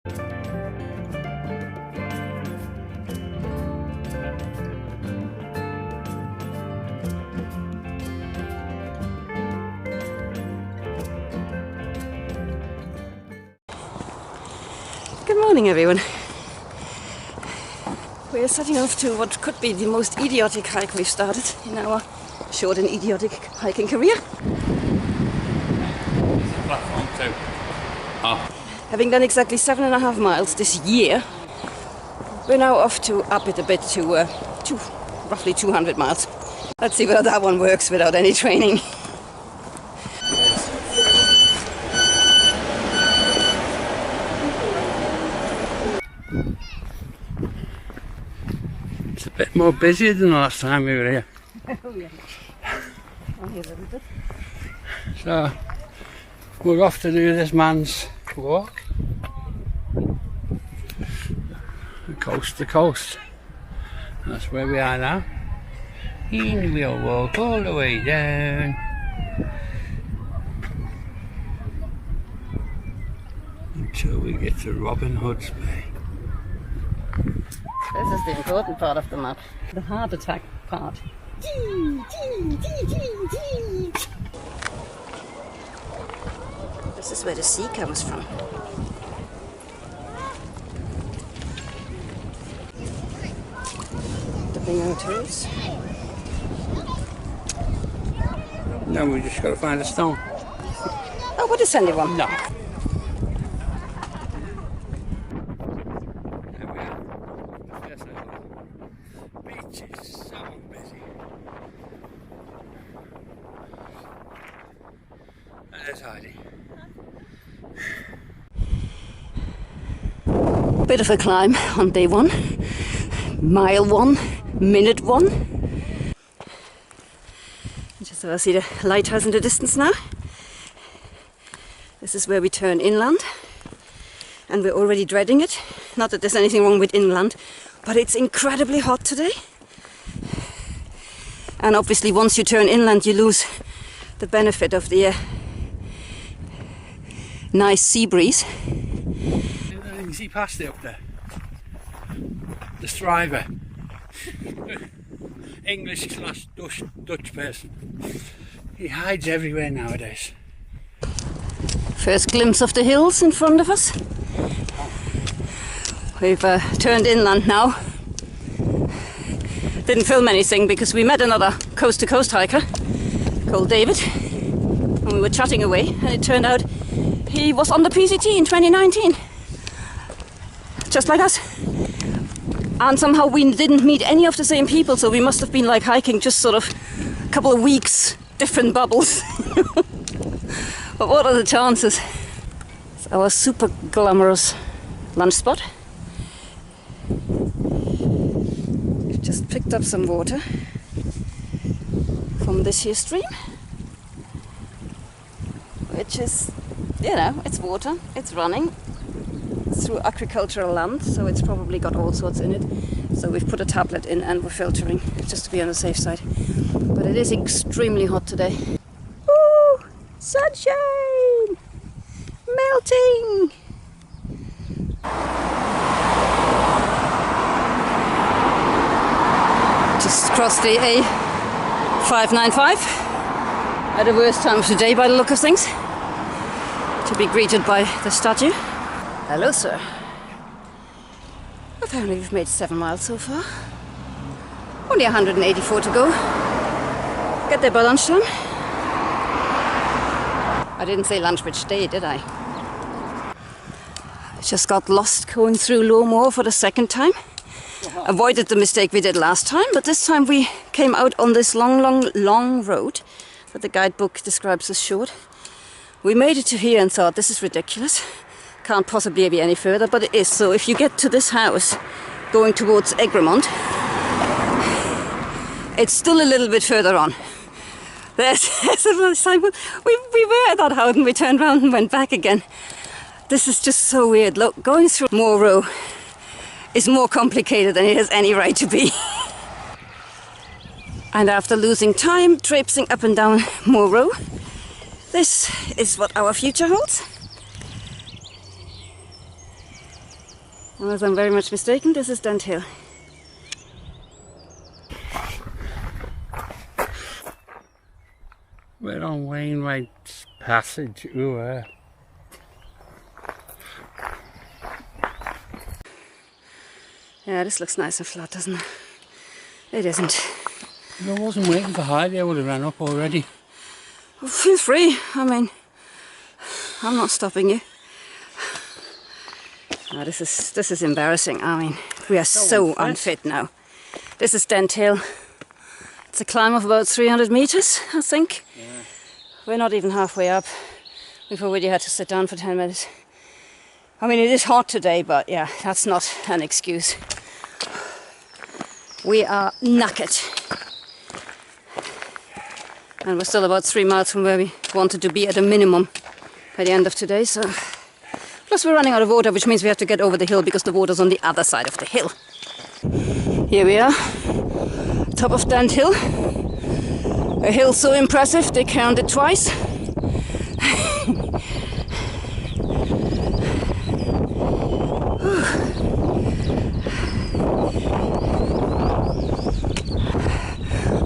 Good morning, everyone. We are setting off to what could be the most idiotic hike we've started in our short and idiotic hiking career. Platform 2. Oh. Having done exactly 7.5 miles this year, we're now off to up it a bit to roughly 200 miles. Let's see whether that one works without any training. It's a bit more busy than the last time we were here. Oh yeah, only a little bit. So we're off to do this man's walk. Coast to coast. That's where we are now. And we'll walk all the way down. Until we get to Robin Hood's Bay. This is the important part of the map. The heart attack part. This is where the sea comes from. Dipping our toes. No, we just got to find a stone. Oh, what is sandy one? No. Beach is so busy. And there's Heidi. Bit of a climb on day 1. Mile 1, minute 1. Just so I see the lighthouse in the distance now. This is where we turn inland. And we're already dreading it. Not that there's anything wrong with inland, but it's incredibly hot today. And obviously once you turn inland you lose the benefit of the nice sea breeze. You can see past it up there. The striver. English/Dutch person. He hides everywhere nowadays. First glimpse of the hills in front of us. We've turned inland now. Didn't film anything because we met another coast-to-coast hiker called David, and we were chatting away, and it turned out he was on the PCT in 2019, just like us. And somehow we didn't meet any of the same people, so we must have been like hiking just sort of a couple of weeks, different bubbles. But what are the chances? It's our super glamorous lunch spot. We've just picked up some water from this here stream, which is, you know, it's water, it's running. It's through agricultural land, so it's probably got all sorts in it. So we've put a tablet in and we're filtering, just to be on the safe side. But it is extremely hot today. Woo! Sunshine! Melting! Just crossed the A595 at the worst time of the day by the look of things, to be greeted by the statue. Hello, sir. Apparently we've made 7 miles so far. Only 184 to go. Get there by lunchtime. I didn't say lunch which day, did I? I just got lost going through Lowmore for the second time. Avoided the mistake we did last time, but this time we came out on this long road that the guidebook describes as short. We made it to here and thought, this is ridiculous. Can't possibly be any further, but it is. So if you get to this house going towards Egremont, it's still a little bit further on. There's a little sign. We were at that house and we turned around and went back again. This is just so weird. Look, going through Moor Row is more complicated than it has any right to be. And after losing time traipsing up and down Moor Row, this is what our future holds. Unless I'm very much mistaken, this is Dent Hill. We're on Wainwright's passage. Ooh, Yeah, this looks nice and flat, doesn't it? It isn't. If I wasn't waiting for Heidi, I would have ran up already. Well, feel free. I mean, I'm not stopping you. No, this is embarrassing. I mean, we are so unfit now. This is Dent Hill. It's a climb of about 300 meters, I think. Yeah. We're not even halfway up. We've already had to sit down for 10 minutes. I mean, it is hot today, but yeah, that's not an excuse. We are knackered. And we're still about 3 miles from where we wanted to be at a minimum by the end of today, so... Plus we're running out of water, which means we have to get over the hill because the water's on the other side of the hill. Here we are, top of Dent Hill. A hill so impressive they counted twice.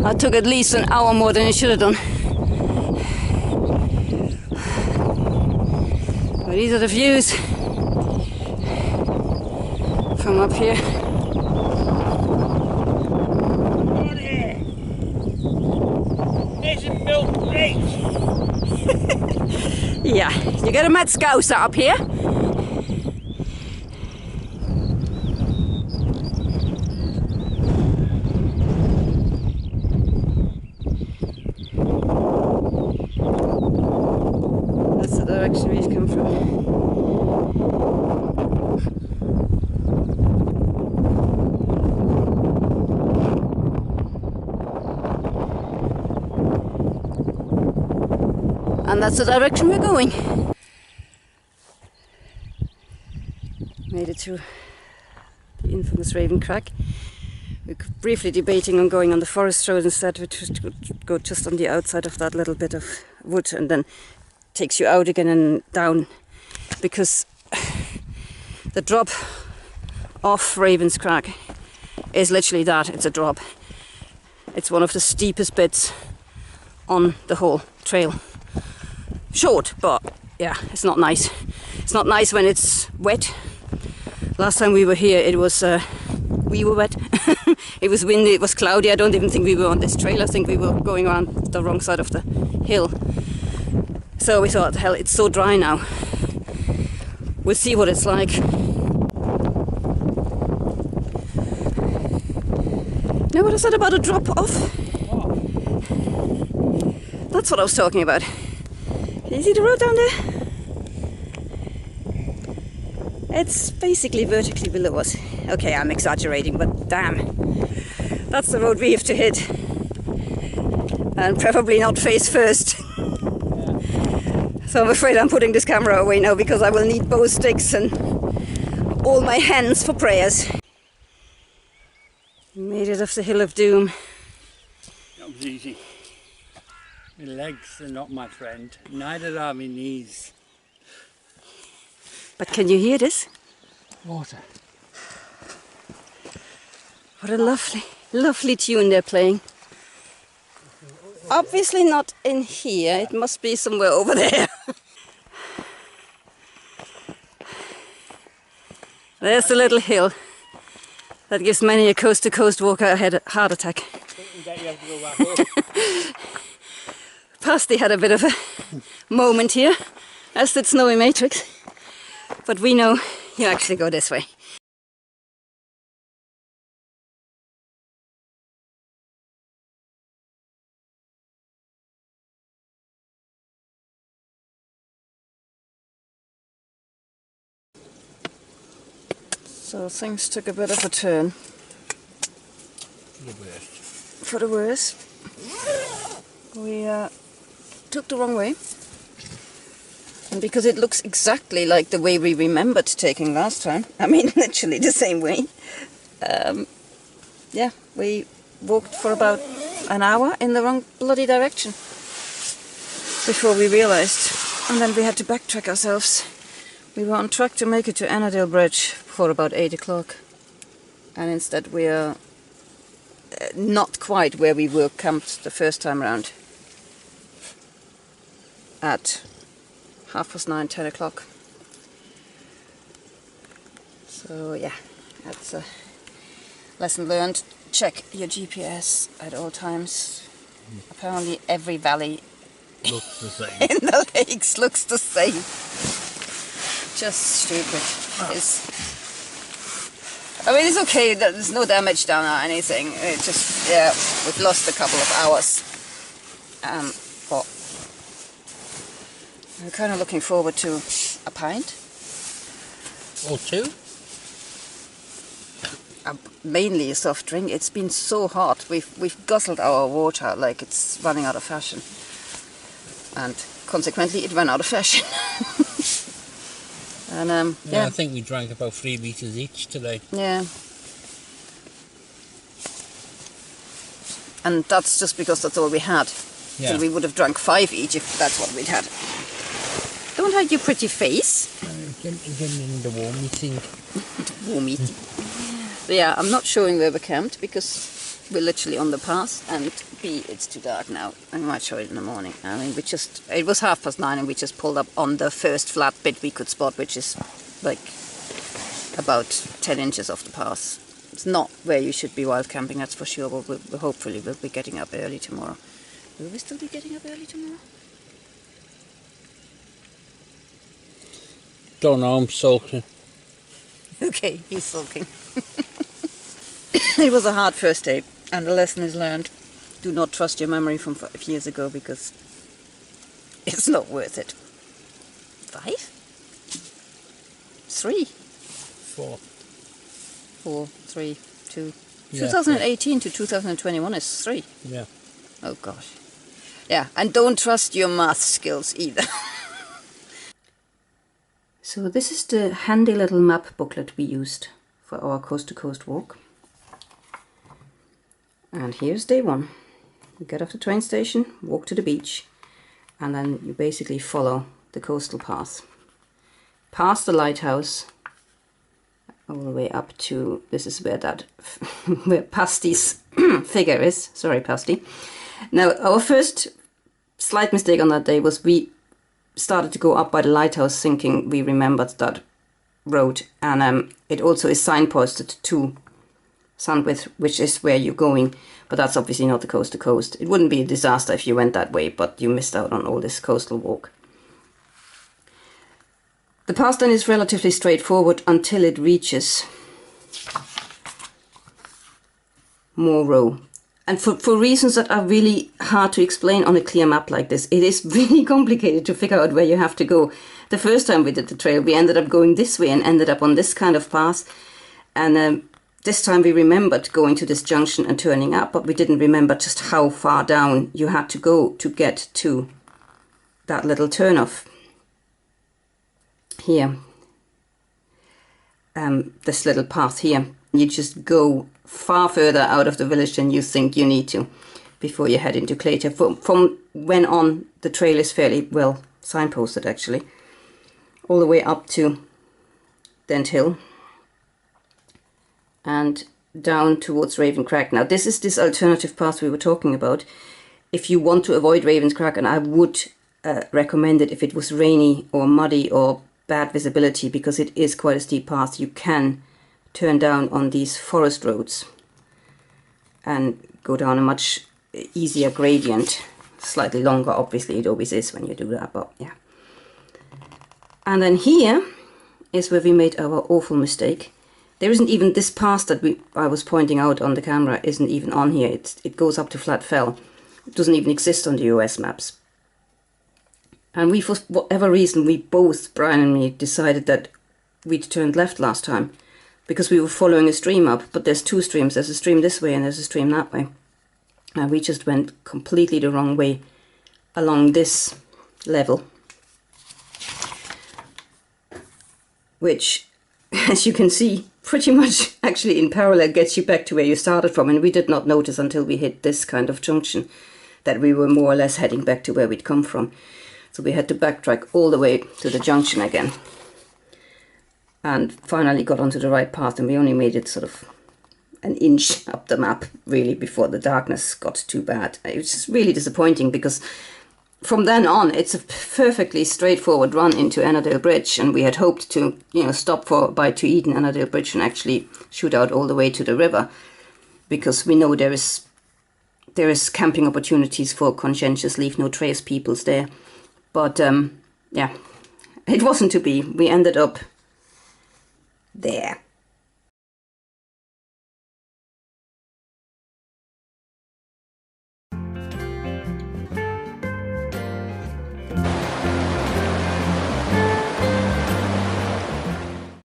I took at least an hour more than I should have done. But these are the views from up here. Isn't milk great? Yeah, you get a mad Scous up here. That's the direction we've come from. And that's the direction we're going. Made it to the infamous Raven Crag. We were briefly debating on going on the forest road instead. We just go just on the outside of that little bit of wood and then takes you out again and down, because the drop off Raven's Crag is literally that. It's a drop. It's one of the steepest bits on the whole trail. Short, but yeah, it's not nice. It's not nice when it's wet. Last time we were here, it was we were wet. It was windy, it was cloudy. I don't even think we were on this trail. I think we were going around the wrong side of the hill. So we thought, hell, it's so dry now. We'll see what it's like. Now, what is that about a drop off? That's what I was talking about. Can you see the road down there? It's basically vertically below us. Okay, I'm exaggerating, but damn. That's the road we have to hit. And preferably not face first. So I'm afraid I'm putting this camera away now because I will need both sticks and all my hands for prayers. Made it off the Hill of Doom. That was easy. My legs are not my friend, neither are my knees. But can you hear this? Water. What a lovely, lovely tune they're playing. Obviously not in here, it must be somewhere over there. There's the little hill that gives many a coast-to-coast walker a heart attack. Pasty had a bit of a moment here, as did Snowy Matrix, but we know you actually go this way. So things took a bit of a turn. For the worse. We took the wrong way. And because it looks exactly like the way we remembered taking last time, I mean literally the same way, yeah, we walked for about an hour in the wrong bloody direction before we realized. And then we had to backtrack ourselves We were on track to make it to Annandale Bridge for about 8 o'clock, and instead we are not quite where we were camped the first time round at 9:30, 10 o'clock. So yeah, that's a lesson learned. Check your GPS at all times. Apparently every valley Looks the same. in the lakes looks the same. Just stupid. I mean, it's okay, there's no damage done or anything. It just, yeah, we've lost a couple of hours. But we're kind of looking forward to a pint. Or two? Mainly a soft drink. It's been so hot. We've guzzled our water like it's running out of fashion. And consequently, it ran out of fashion. And yeah, I think we drank about 3 litres each today. Yeah. And that's just because that's all we had. Yeah. So we would have drunk 5 each if that's what we'd had. Don't hide your pretty face. Get in the warm meeting. Warm eating. So yeah, I'm not showing where we're camped because we're literally on the pass, and B, it's too dark now. I might show it in the morning. I mean, it was 9:30 and we just pulled up on the first flat bit we could spot, which is like about 10 inches off the pass. It's not where you should be wild camping, that's for sure, but hopefully we'll be getting up early tomorrow. Will we still be getting up early tomorrow? Don't know, I'm sulking. Okay, he's sulking. It was a hard first day, and the lesson is learned. Do not trust your memory from 5 years ago because it's not worth it. 5? 3? 4. 4, 3, 2. Yeah, 2018 to 2021 is 3. Yeah. Oh gosh. Yeah, and don't trust your math skills either. So this is the handy little map booklet we used for our coast-to-coast walk. And here's day 1. You get off the train station, walk to the beach, and then you basically follow the coastal path. Past the lighthouse, all the way up to, this is where that, where Pasty's figure is. Sorry, Pasty. Now, our first slight mistake on that day was we started to go up by the lighthouse thinking we remembered that road, and it also is signposted to Sandwich, which is where you're going, but that's obviously not the coast to coast. It wouldn't be a disaster if you went that way, but you missed out on all this coastal walk. The path then is relatively straightforward until it reaches Moreau. And for reasons that are really hard to explain on a clear map like this, it is really complicated to figure out where you have to go. The first time we did the trail, we ended up going this way and ended up on this kind of path. And this time we remembered going to this junction and turning up, but we didn't remember just how far down you had to go to get to that little turnoff here. This little path here. You just go far further out of the village than you think you need to before you head into Clayton. From when on, the trail is fairly well signposted actually. All the way up to Dent Hill and down towards Ravens Crack. Now this is this alternative path we were talking about. If you want to avoid Ravens Crack, and I would recommend it if it was rainy or muddy or bad visibility, because it is quite a steep path, you can turn down on these forest roads and go down a much easier gradient. Slightly longer, obviously, it always is when you do that, but yeah. And then here is where we made our awful mistake. There isn't even this path that I was pointing out on the camera isn't even on here. It goes up to Flat Fell. It doesn't even exist on the US maps. And we, for whatever reason, we both, Brian and me, decided that we'd turned left last time because we were following a stream up. But there's two streams. There's a stream this way and there's a stream that way. And we just went completely the wrong way along this level, which, as you can see, pretty much actually in parallel gets you back to where you started from. And we did not notice until we hit this kind of junction that we were more or less heading back to where we'd come from. So we had to backtrack all the way to the junction again. and finally got onto the right path, and we only made it sort of an inch up the map really before the darkness got too bad. It was just really disappointing, because from then on it's a perfectly straightforward run into Annandale Bridge, and we had hoped to, you know, stop for a bite to eat in Annandale Bridge and actually shoot out all the way to the river, because we know there is camping opportunities for conscientious leave no trace peoples there. But yeah, it wasn't to be. We ended up there.